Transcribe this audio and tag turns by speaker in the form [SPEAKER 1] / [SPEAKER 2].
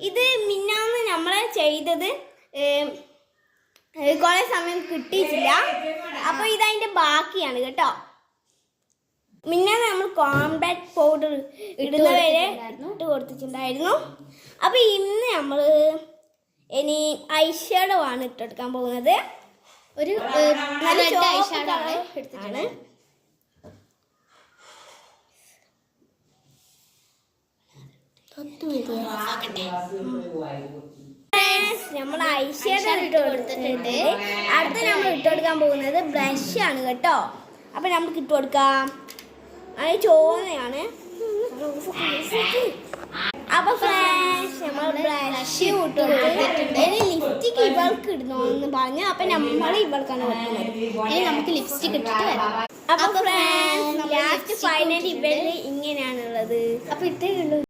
[SPEAKER 1] ഇത് മിന്നാന്ന് നമ്മൾ ചെയ്തത് കുറെ സമയം കിട്ടിയിട്ടില്ല. അപ്പോൾ ഇതതിൻ്റെ ബാക്കിയാണ് കേട്ടോ. മിന്നാന്ന് നമ്മൾ കോമ്പാക്ട് പൗഡർ ഇടുന്നവരെ ഇട്ട് കൊടുത്തിട്ടുണ്ടായിരുന്നു. അപ്പോൾ ഇന്ന് നമ്മൾ ഇനി ഐഷാഡോ ആണ് ഇട്ടെടുക്കാൻ പോകുന്നത്. ഒരു നല്ല ഐഷാഡോ ആണ് എടുത്തിട്ടാണ്. നമ്മൾ ഐഷാഡോ ഇട്ട് കൊടുത്തിട്ടുണ്ട്. അടുത്ത് നമ്മൾ ഇട്ട് കൊടുക്കാൻ പോകുന്നത് ബ്രഷ് ആണ് കേട്ടോ. അപ്പൊ നമുക്ക് ഇട്ട് കൊടുക്കാം. അത് ചോന്നയാണ്. അപ്പൊ ഫ്രണ്ട്സ് നമ്മൾ ബ്രഷ് ഇട്ട് കൊടുത്തിട്ടുണ്ട്. ലിപ്സ്റ്റിക് ഇവൾക്ക് ഇടുന്നോന്ന് പറഞ്ഞു. അപ്പൊ നമ്മൾ ഇവൾക്കാണ് കൊടുക്കുന്നത്. ഇനി നമുക്ക് ലിപ്സ്റ്റിക് ഇട്ടിട്ട് വരാം. അപ്പൊ ഫ്രണ്ട്സ് ലാസ്റ്റ് ഫൈനൽ ഇവര് ഇങ്ങനെയാണുള്ളത്. അപ്പൊ ഇട്ടേ ഉള്ളൂ.